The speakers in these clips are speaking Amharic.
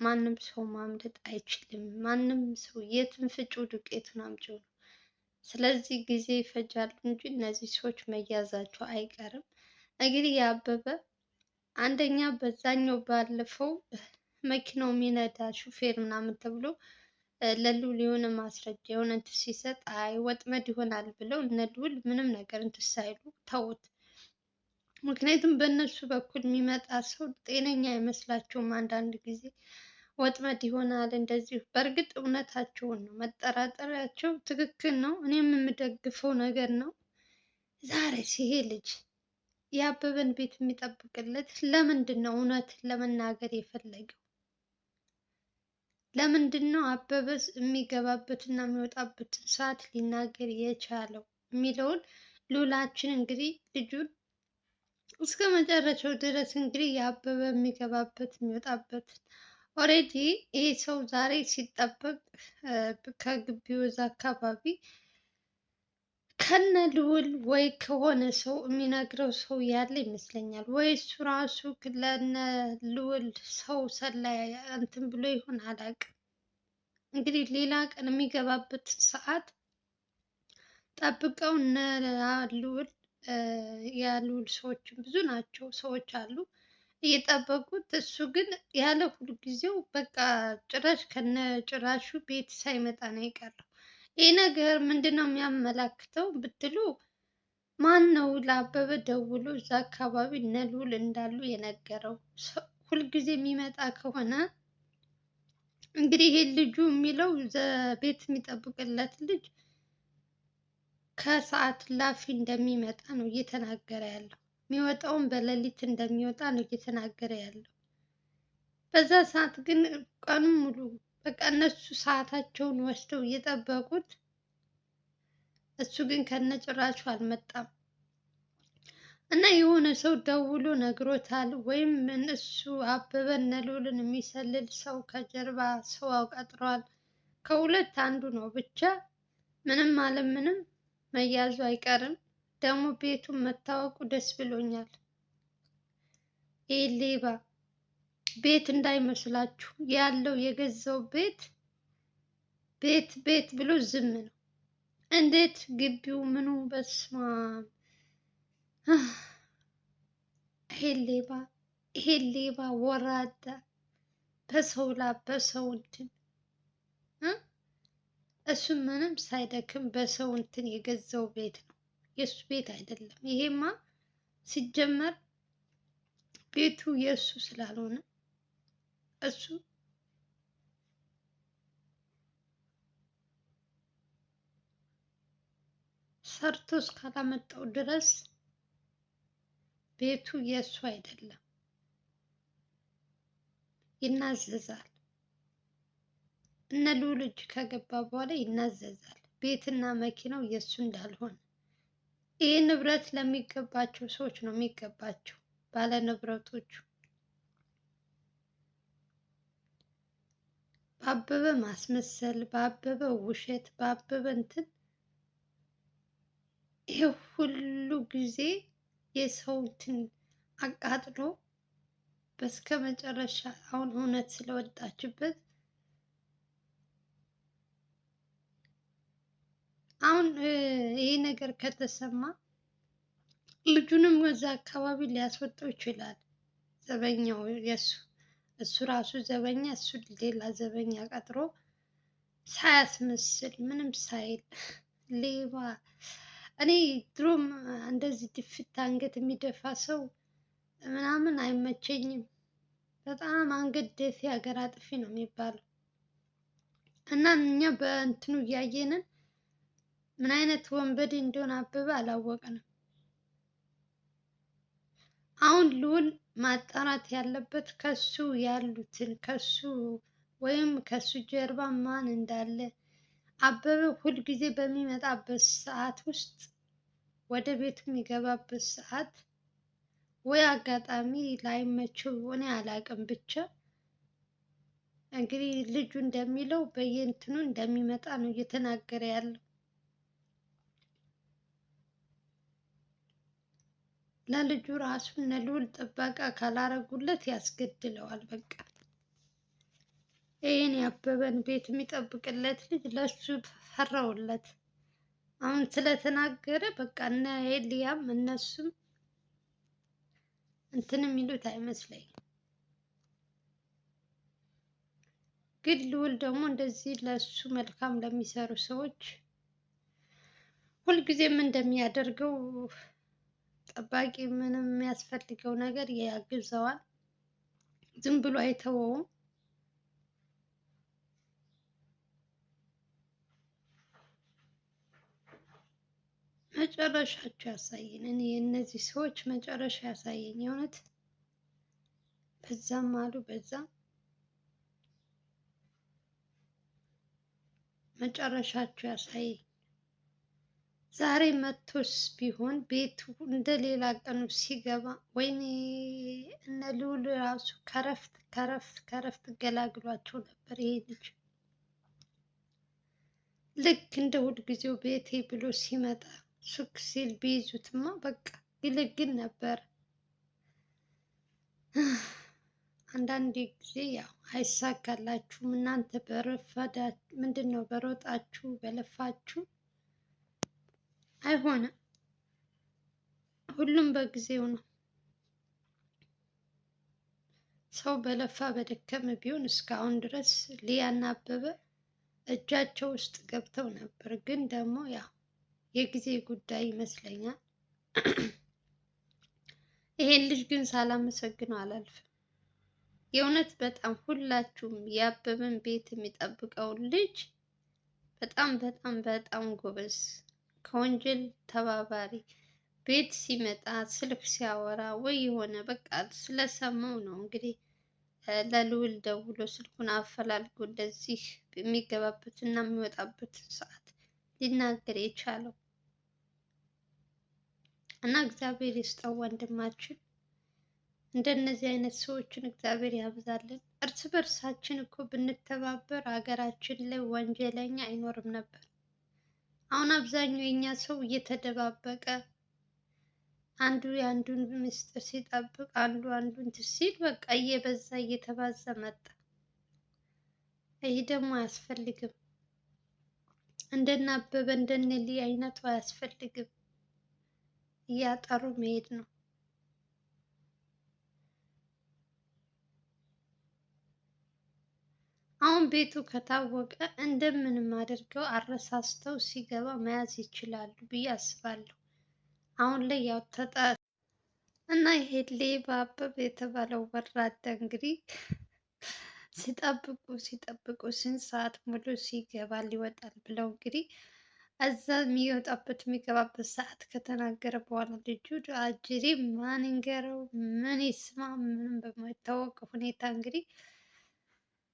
ማንም ሰው ማምለጥ አይችልም። ማንም ሰው የትን ፍጩ ዱቄቱን አምጪው ነው። ስለዚህ ጊዜ ይፈጃሉ እንጂ እነዚህ ሰዎች መያዛቸው አይቀርም። እንግዲህ የአበበ አንደኛ በዛኛው ባለፈው መኪናው የሚነዳ ሹፌር ምናምን ተብሎ ለልዑል የሆነ ማስረጃ የሆነ እንትን ሲሰጥ አይ ወጥመድ ይሆናል ብለው እነ ልዑል ምንም ነገር እንትን ሳይሉ ተውት። ምክንያቱም በእነሱ በኩል የሚመጣ ሰው ጤነኛ አይመስላቸውም። አንዳንድ ጊዜ ወጥመድ ይሆናል እንደዚህ። በእርግጥ እውነታቸውን ነው፣ መጠራጠሪያቸው ትክክል ነው። እኔም የምደግፈው ነገር ነው። ዛሬ ይሄ ልጅ የአበበን ቤት የሚጠብቅለት ለምንድን ነው? እውነትን ለመናገር የፈለገው ለምንድን ነው? አበበስ የሚገባበትና የሚወጣበትን ሰዓት ሊናገር የቻለው የሚለውን ልዑላችን እንግዲህ ልጁን እስከ መጨረሻው ድረስ እንግዲህ የአበበ የሚገባበት የሚወጣበት ኦልሬዲ ይሄ ሰው ዛሬ ሲጠበቅ ከግቢው እዛ አካባቢ ከነ ልዑል ወይ ከሆነ ሰው የሚነግረው ሰው ያለ ይመስለኛል። ወይ እሱ ራሱ ለነ ልዑል ሰው ሰላይ እንትን ብሎ ይሆን አላውቅም። እንግዲህ ሌላ ቀን የሚገባበት ሰዓት ጠብቀው እነ ልዑል የልዑል ሰዎችም ብዙ ናቸው፣ ሰዎች አሉ እየጠበቁት። እሱ ግን ያለ ሁሉ ጊዜው በቃ ጭራሽ ከነ ጭራሹ ቤት ሳይመጣ ነው የቀረው። ይህ ነገር ምንድን ነው የሚያመላክተው ብትሉ፣ ማን ነው ለአበበ ደውሎ እዛ አካባቢ እነ ልዑል እንዳሉ የነገረው? ሁልጊዜ የሚመጣ ከሆነ እንግዲህ ይሄ ልጁ የሚለው ቤት የሚጠብቅለት ልጅ ከሰዓት ላፊ እንደሚመጣ ነው እየተናገረ ያለው። የሚወጣውን በሌሊት እንደሚወጣ ነው እየተናገረ ያለው። በዛ ሰዓት ግን ቀኑን ሙሉ በቃ እነሱ ሰዓታቸውን ወስደው እየጠበቁት፣ እሱ ግን ከነጭራሹ አልመጣም። እና የሆነ ሰው ደውሎ ነግሮታል፣ ወይም እሱ አበበ እነ ልዑልን የሚሰልል ሰው ከጀርባ ሰው ቀጥሯል። ከሁለት አንዱ ነው። ብቻ ምንም አለ ምንም መያዙ አይቀርም። ደግሞ ቤቱን መታወቁ ደስ ብሎኛል። ይህ ሌባ ቤት እንዳይመስላችሁ ያለው የገዛው ቤት ቤት ቤት ብሎ ዝም ነው። እንዴት ግቢው ምኑ በስማ ይሄ ሌባ ወራዳ በሰው ላብ በሰው እንትን እሱ ምንም ሳይደክም በሰው እንትን የገዛው ቤት ነው። የእሱ ቤት አይደለም። ይሄማ ሲጀመር ቤቱ የእሱ ስላልሆነ እሱ ሰርቶ እስካላመጣው ድረስ ቤቱ የእሱ አይደለም። ይናዘዛል። እነ ልዑል እጅ ከገባ በኋላ ይናዘዛል። ቤትና መኪናው የእሱ እንዳልሆነ። ይህ ንብረት ለሚገባቸው ሰዎች ነው የሚገባቸው፣ ባለ ንብረቶቹ። በአበበ ማስመሰል፣ በአበበ ውሸት፣ በአበበ እንትን ይሄ ሁሉ ጊዜ የሰው እንትን አቃጥሎ በስከ መጨረሻ አሁን እውነት ስለወጣችበት አሁን ይሄ ነገር ከተሰማ ልጁንም ወዛ አካባቢ ሊያስወጣው ይችላል። ዘበኛው የሱ እሱ ራሱ ዘበኛ፣ እሱ ሌላ ዘበኛ ቀጥሮ ሳያስመስል ምንም ሳይል ሌባ። እኔ ድሮም እንደዚህ ድፍት አንገት የሚደፋ ሰው ምናምን አይመቸኝም። በጣም አንገት ደፊ ሀገር አጥፊ ነው የሚባለው። እና እኛ በእንትኑ እያየንን ምን አይነት ወንበዴ እንደሆነ አበበ አላወቅንም። አሁን ልዑል ማጣራት ያለበት ከሱ ያሉትን ከሱ ወይም ከሱ ጀርባ ማን እንዳለ። አበበ ሁልጊዜ በሚመጣበት ሰዓት ውስጥ ወደ ቤቱ የሚገባበት ሰዓት ወይ አጋጣሚ ላይመቸው እኔ አላቅም። ብቻ እንግዲህ ልጁ እንደሚለው በየእንትኑ እንደሚመጣ ነው እየተናገረ ያለው። ለልጁ ራሱ እነ ልዑል ጥበቃ ካላረጉለት ያስገድለዋል። በቃ የአበበን ቤት የሚጠብቅለት ልጅ ለሱ ፈራውለት። አሁን ስለተናገረ በቃ እነ ኤልያም እነሱም እንትን የሚሉት አይመስለኝም። ግን ልዑል ደግሞ እንደዚህ ለሱ መልካም ለሚሰሩ ሰዎች ሁልጊዜም እንደሚያደርገው ጠባቂ ምንም የሚያስፈልገው ነገር ያግዘዋል። ዝም ብሎ አይተወውም። መጨረሻቸው ያሳየን። እኔ የእነዚህ ሰዎች መጨረሻ ያሳየኝ የእውነት በዛም አሉ በዛም መጨረሻቸው ያሳየኝ። ዛሬ መቶስ ቢሆን ቤቱ እንደ ሌላ ቀኑ ሲገባ ወይኔ እነ ልዑል ራሱ ከረፍት ከረፍት ከረፍት ገላግሏቸው ነበር። ይሄ ልጅ ልክ እንደ ሁልጊዜው ቤቴ ብሎ ሲመጣ ሱክ ሲል ቢይዙትማ በቃ ይለግን ነበር። አንዳንድ ጊዜ ያው አይሳካላችሁም። እናንተ በረፈዳ ምንድን ነው በሮጣችሁ በለፋችሁ አይሆንም። ሁሉም በጊዜው ነው። ሰው በለፋ በደከመ ቢሆን እስካሁን ድረስ ሊያና አበበ እጃቸው ውስጥ ገብተው ነበር። ግን ደግሞ ያው የጊዜ ጉዳይ ይመስለኛል። ይሄን ልጅ ግን ሳላመሰግነው አላልፍም። የእውነት በጣም ሁላችሁም የአበበን ቤት የሚጠብቀው ልጅ በጣም በጣም በጣም ጎበዝ፣ ከወንጀል ተባባሪ፣ ቤት ሲመጣ ስልክ ሲያወራ ወይ የሆነ በቃ ስለሰማው ነው እንግዲህ ለልዑል ደውሎ ስልኩን አፈላልጎ እንደዚህ የሚገባበት እና የሚወጣበት ሰዓት ሊናገር የቻለው እና እግዚአብሔር ይስጠው ወንድማችን። እንደነዚህ አይነት ሰዎችን እግዚአብሔር ያብዛልን። እርስ በርሳችን እኮ ብንተባበር ሀገራችን ላይ ወንጀለኛ አይኖርም ነበር። አሁን አብዛኛው የኛ ሰው እየተደባበቀ አንዱ የአንዱን ምስጢር ሲጠብቅ አንዱ አንዱን ሲል በቃ እየበዛ እየተባዛ መጣ። ይህ ደግሞ አያስፈልግም። እንደነ አበበ እንደነ ሊ አይነቱ አያስፈልግም። እያጠሩ መሄድ ነው። አሁን ቤቱ ከታወቀ እንደምንም አድርገው አረሳስተው ሲገባ መያዝ ይችላሉ ብዬ አስባለሁ። አሁን ላይ ያው እና ይሄ ሌባ አበበ የተባለው ወራዳ እንግዲህ ሲጠብቁ ስንት ሰዓት ሙሉ ሲገባል ይወጣል ብለው እንግዲህ እዛ የሚወጣበት የሚገባበት ሰዓት ከተናገረ በኋላ ልጁ አጅሬ ማን ይንገረው ምን ይስማ ምንም በማይታወቅ ሁኔታ እንግዲህ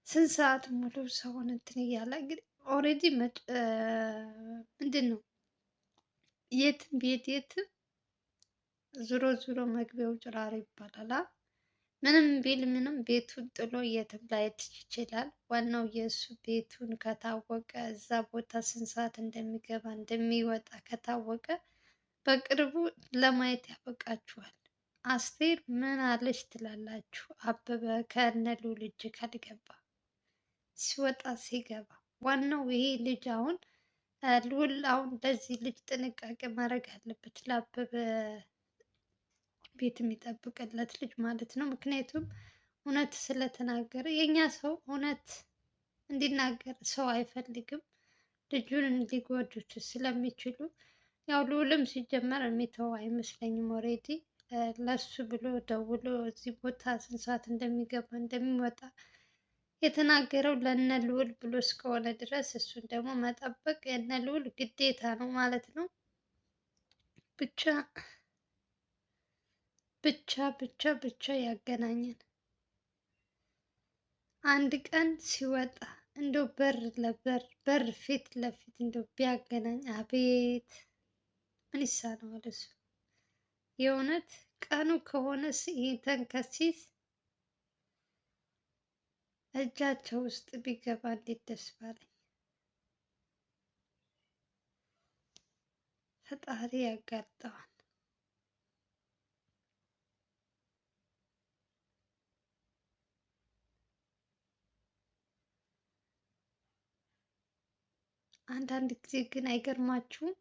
ስንት ሰዓት ሙሉ ሰውን እንትን እያለ እንግዲህ ኦልሬዲ ምንድን ነው የትም ቤት የትም ዙሮ ዙሮ መግቢያው ጭራሮ ይባላል። ምንም ቢል ምንም ቤቱን ጥሎ የትም ላይሄድ ይችላል። ዋናው የእሱ ቤቱን ከታወቀ እዛ ቦታ ስንት ሰዓት እንደሚገባ እንደሚወጣ ከታወቀ በቅርቡ ለማየት ያበቃችኋል። አስቴር ምን አለች ትላላችሁ? አበበ ከነ ልዑል እጅ ካልገባ ሲወጣ ሲገባ ዋናው ይሄ ልጅ አሁን ልዑል አሁን ለዚህ ልጅ ጥንቃቄ ማድረግ አለበት። ለአበበ ቤት የሚጠብቅለት ልጅ ማለት ነው። ምክንያቱም እውነት ስለተናገረ የእኛ ሰው እውነት እንዲናገር ሰው አይፈልግም። ልጁን ሊጎዱት ስለሚችሉ ያው ልዑልም ሲጀመር የሚተው አይመስለኝም። ኦልሬዲ ለሱ ብሎ ደውሎ እዚህ ቦታ ስንት ሰዓት እንደሚገባ እንደሚወጣ የተናገረው ለነ ልዑል ብሎ እስከሆነ ድረስ እሱን ደግሞ መጠበቅ የነ ልዑል ግዴታ ነው ማለት ነው። ብቻ ብቻ ያገናኘን። አንድ ቀን ሲወጣ እንደው በር ፊት ለፊት እንደው ቢያገናኝ አቤት ምን ይሳነዋል እሱ። የእውነት ቀኑ ከሆነስ ይሄ ተንከሲስ እጃቸው ውስጥ ቢገባ እንዴት ደስ ባለኝ። ፈጣሪ ያጋልጠዋል። አንዳንድ ጊዜ ግን አይገርማችሁም?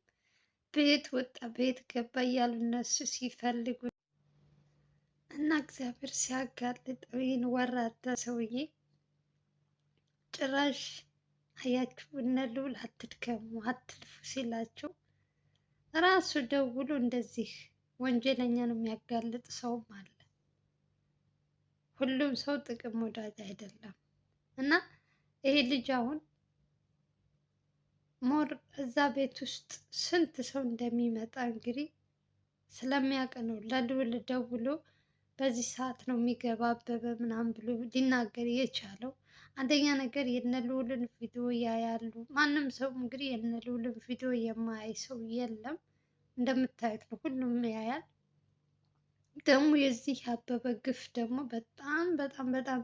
ቤት ወጣ ቤት ገባ እያሉ እነሱ ሲፈልጉ እና እግዚአብሔር ሲያጋልጠው ይህን ወራዳ ሰውዬ ጭራሽ አያችሁ እነ ልዑል አትድከሙ አትልፉ ሲላቸው ራሱ ደውሎ እንደዚህ ወንጀለኛን የሚያጋልጥ ሰውም አለ። ሁሉም ሰው ጥቅም ወዳጅ አይደለም። እና ይሄ ልጅ አሁን ሞር እዛ ቤት ውስጥ ስንት ሰው እንደሚመጣ እንግዲህ ስለሚያውቅ ነው ለልዑል ደውሎ በዚህ ሰዓት ነው የሚገባ አበበ ምናምን ብሎ ሊናገር የቻለው። አንደኛ ነገር የነ ልዑልን ቪዲዮ ያያሉ። ማንም ሰው እንግዲህ የነ ልዑልን ቪዲዮ የማያይ ሰው የለም። እንደምታዩት ነው፣ ሁሉም ያያል። ደግሞ የዚህ አበበ ግፍ ደግሞ በጣም በጣም በጣም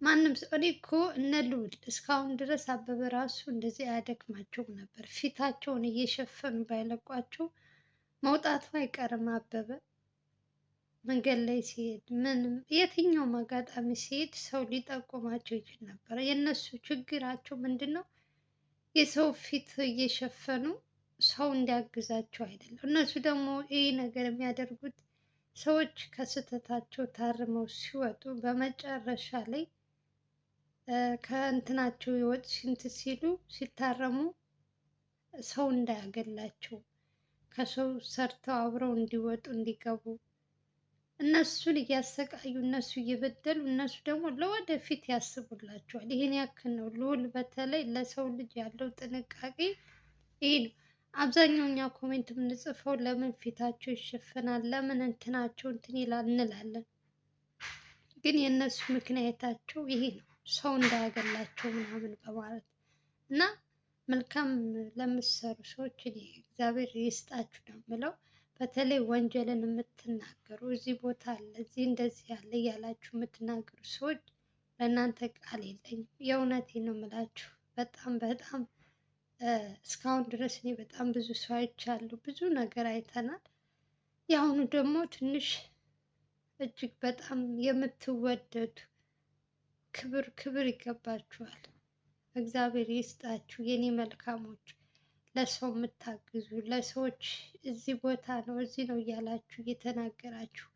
ማንም ሰው እኔ እኮ እነ ልዑል እስካሁን ድረስ አበበ ራሱ እንደዚህ አያደክማቸውም ነበር። ፊታቸውን እየሸፈኑ ባይለቋቸው መውጣቱ አይቀርም አበበ መንገድ ላይ ሲሄድ ምንም የትኛውም አጋጣሚ ሲሄድ ሰው ሊጠቁማቸው ይችል ነበር። የእነሱ ችግራቸው ምንድን ነው? የሰው ፊት እየሸፈኑ ሰው እንዲያግዛቸው አይደለም። እነሱ ደግሞ ይህ ነገር የሚያደርጉት ሰዎች ከስህተታቸው ታርመው ሲወጡ በመጨረሻ ላይ ከእንትናቸው ይወጥ ሽንት ሲሉ ሲታረሙ ሰው እንዳያገላቸው ከሰው ሰርተው አብረው እንዲወጡ እንዲገቡ እነሱን እያሰቃዩ እነሱ እየበደሉ እነሱ ደግሞ ለወደፊት ያስቡላቸዋል። ይህን ያክል ነው። ልዑል በተለይ ለሰው ልጅ ያለው ጥንቃቄ ይህ ነው። አብዛኛው እኛ ኮሜንት የምንጽፈው ለምን ፊታቸው ይሸፈናል፣ ለምን እንትናቸው እንትን ይላል እንላለን። ግን የእነሱ ምክንያታቸው ይሄ ነው፣ ሰው እንዳያገላቸው ምናምን በማለት እና መልካም ለምትሰሩ ሰዎች እኔ እግዚአብሔር ይስጣችሁ ነው የምለው። በተለይ ወንጀልን የምትናገሩ እዚህ ቦታ አለ እዚህ እንደዚህ ያለ እያላችሁ የምትናገሩ ሰዎች ለእናንተ ቃል የለኝም። የእውነቴን ነው የምላችሁ። በጣም በጣም እስካሁን ድረስ እኔ በጣም ብዙ ሰው አይቻለሁ፣ ብዙ ነገር አይተናል። የአሁኑ ደግሞ ትንሽ እጅግ በጣም የምትወደዱ ክብር ክብር ይገባችኋል። እግዚአብሔር ይስጣችሁ የኔ መልካሞች፣ ለሰው የምታግዙ ለሰዎች እዚህ ቦታ ነው እዚህ ነው እያላችሁ እየተናገራችሁ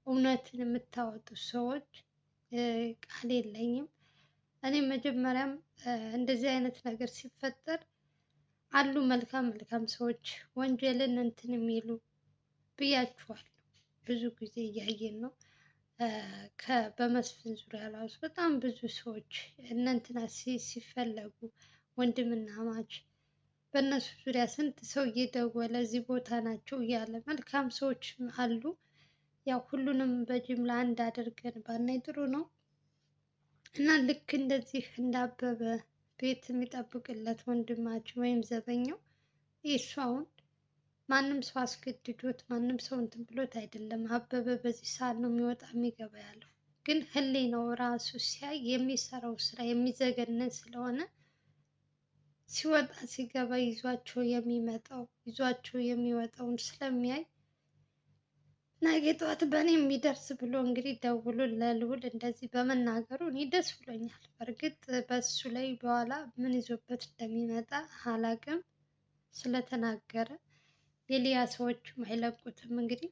እውነትን የምታወጡ ሰዎች ቃል የለኝም። እኔ መጀመሪያም እንደዚህ አይነት ነገር ሲፈጠር አሉ መልካም መልካም ሰዎች ወንጀልን እንትን የሚሉ ብያችኋለሁ። ብዙ ጊዜ እያየን ነው። በመስፍን ዙሪያ ራሱ በጣም ብዙ ሰዎች እነ እንትና ሲፈለጉ ወንድምና ማች በእነሱ ዙሪያ ስንት ሰው እየደወለ እዚህ ቦታ ናቸው እያለ መልካም ሰዎች አሉ። ያው ሁሉንም በጅምላ አንድ አድርገን ባናይ ጥሩ ነው እና ልክ እንደዚህ እንዳበበ ቤት የሚጠብቅለት ወንድማችን ወይም ዘበኛው እሱ አሁን ማንም ሰው አስገድዶት ማንም ሰው እንትን ብሎት አይደለም። አበበ በዚህ ሰዓት ነው የሚወጣ የሚገባ ያለው፣ ግን ህሊናው ራሱ ሲያይ የሚሰራው ስራ የሚዘገነን ስለሆነ ሲወጣ ሲገባ ይዟቸው የሚመጣው ይዟቸው የሚወጣውን ስለሚያይ ነገ ጠዋት በእኔ የሚደርስ ብሎ እንግዲህ ደውሎ ለልዑል እንደዚህ በመናገሩ እኔ ደስ ብሎኛል። በእርግጥ በሱ ላይ በኋላ ምን ይዞበት እንደሚመጣ አላቅም። ስለተናገረ የሊያ ሰዎችም አይለቁትም። እንግዲህ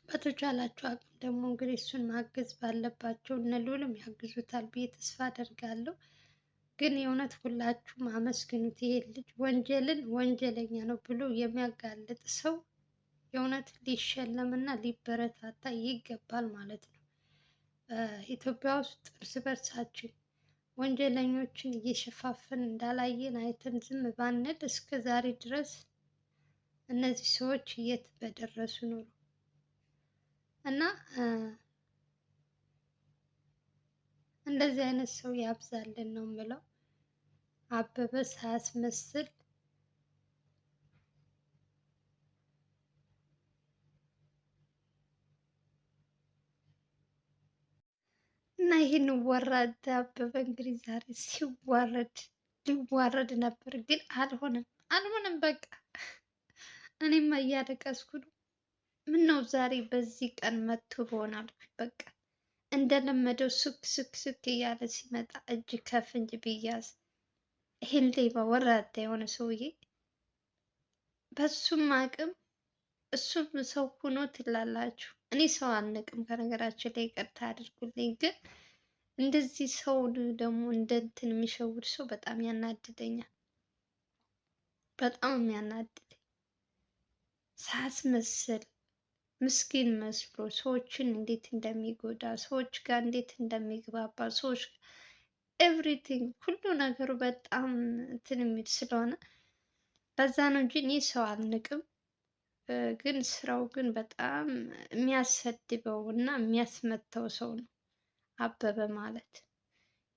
በተቻላቸው አቅም ደግሞ እንግዲህ እሱን ማገዝ ባለባቸው እነ ልዑልም ያግዙታል ብዬ ተስፋ አደርጋለሁ። ግን የእውነት ሁላችሁም አመስግኑት። ይሄ ልጅ ወንጀልን ወንጀለኛ ነው ብሎ የሚያጋልጥ ሰው የእውነት ሊሸለም እና ሊበረታታ ይገባል ማለት ነው። ኢትዮጵያ ውስጥ እርስ በርሳችን ወንጀለኞችን እየሸፋፈን እንዳላየን አይተን ዝም ባንል እስከ ዛሬ ድረስ እነዚህ ሰዎች የት በደረሱ ኖሮ እና እንደዚህ አይነት ሰው ያብዛልን ነው የምለው። አበበ ሳያስመስል እና ይህን ወራዳ አበበ እንግዲህ ዛሬ ሲዋረድ ሊዋረድ ነበር፣ ግን አልሆነም። በቃ እኔማ እያለቀስኩ ነው። ምነው ዛሬ በዚህ ቀን መጥቶ በሆነ በቃ እንደለመደው ሱክ ሱክ ሱክ እያለ ሲመጣ እጅ ከፍንጅ ቢያዝ ይሄን ሌባ ወራዳ የሆነ ሰውዬ በሱም አቅም እሱም ሰው ሆኖ ትላላችሁ። እኔ ሰው አልንቅም፣ ከነገራችን ላይ ይቅርታ አድርጉልኝ። ግን እንደዚህ ሰውን ደግሞ እንደ እንትን የሚሸውድ ሰው በጣም ያናድደኛል። በጣም የሚያናድደኝ ሳያስመስል ምስኪን መስሎ ሰዎችን እንዴት እንደሚጎዳ፣ ሰዎች ጋር እንዴት እንደሚግባባ፣ ሰዎች ኤቭሪቲንግ ሁሉ ነገሩ በጣም እንትን የሚል ስለሆነ በዛ ነው እንጂ እኔ ሰው አልንቅም። ግን ስራው ግን በጣም የሚያሰድበው እና የሚያስመታው ሰው ነው አበበ ማለት።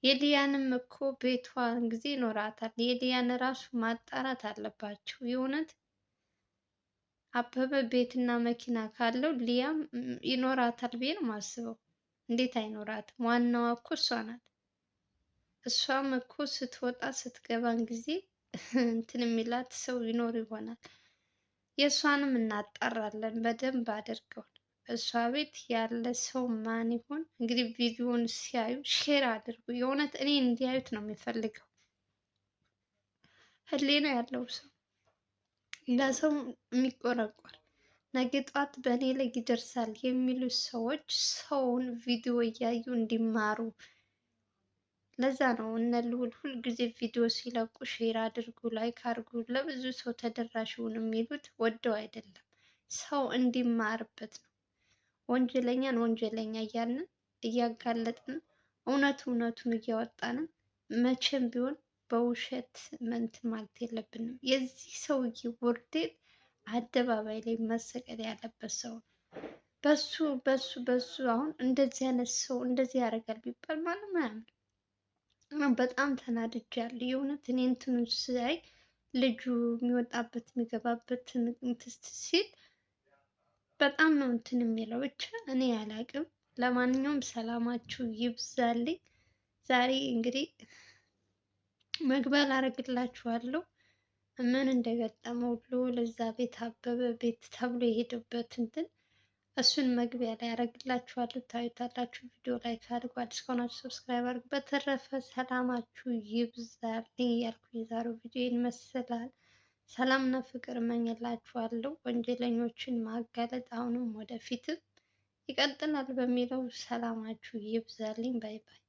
የሊያንም እኮ ቤቷን ጊዜ ይኖራታል። የሊያን ራሱ ማጣራት አለባቸው። የእውነት አበበ ቤትና መኪና ካለው ሊያም ይኖራታል ብዬ ነው የማስበው። እንዴት አይኖራትም? ዋናዋ እኮ እሷ ናት። እሷም እኮ ስትወጣ ስትገባን ጊዜ እንትን የሚላት ሰው ይኖር ይሆናል። የእሷንም እናጣራለን በደንብ አድርገው። እሷ ቤት ያለ ሰው ማን ይሆን እንግዲህ። ቪዲዮውን ሲያዩ ሼር አድርጉ። የእውነት እኔ እንዲያዩት ነው የሚፈልገው። ህሊና ያለው ሰው ለሰው የሚቆረቆር ነገ ጧት በእኔ ላይ ይደርሳል የሚሉ ሰዎች ሰውን ቪዲዮ እያዩ እንዲማሩ። ለዛ ነው እነ ልዑል ሁልጊዜ ቪዲዮ ሲለቁ ሼር አድርጉ፣ ላይክ አድርጉ፣ ለብዙ ሰው ተደራሽ ይሁን የሚሉት ወደው አይደለም፣ ሰው እንዲማርበት ነው። ወንጀለኛን ወንጀለኛ እያልን እያጋለጥን እውነቱን እያወጣንን መቼም ቢሆን በውሸት እንትን ማለት የለብንም። የዚህ ሰውዬ ውርዴት አደባባይ ላይ መሰቀል ያለበት ሰው ነው። በሱ አሁን እንደዚህ አይነት ሰው እንደዚህ ያደርጋል ቢባል ማንም አያምንም። በጣም ተናድጃለሁ የእውነት። እኔ እንትኑን ሳይ ልጁ የሚወጣበት የሚገባበት እንትን ሲል በጣም ነው እንትን የሚለው። ብቻ እኔ አላቅም። ለማንኛውም ሰላማችሁ ይብዛልኝ። ዛሬ እንግዲህ መግቢያ ላደርግላችኋለሁ ምን እንደገጠመው ልዑል እዛ ቤት አበበ ቤት ተብሎ የሄደበት እንትን እሱን መግቢያ ላይ ያደርግላችኋለሁ፣ ታዩታላችሁ። ቪዲዮ ላይ ካድርጉ፣ አዲስ ከሆናችሁ ሰብስክራይብ አድርጉ። በተረፈ ሰላማችሁ ይብዛልኝ እያልኩ የዛሬው ቪዲዮ ይመስላል። ሰላምና ፍቅር እመኝላችኋለሁ። ወንጀለኞችን ማጋለጥ አሁንም ወደፊትም ይቀጥላል በሚለው ሰላማችሁ ይብዛልኝ። ባይ ባይ።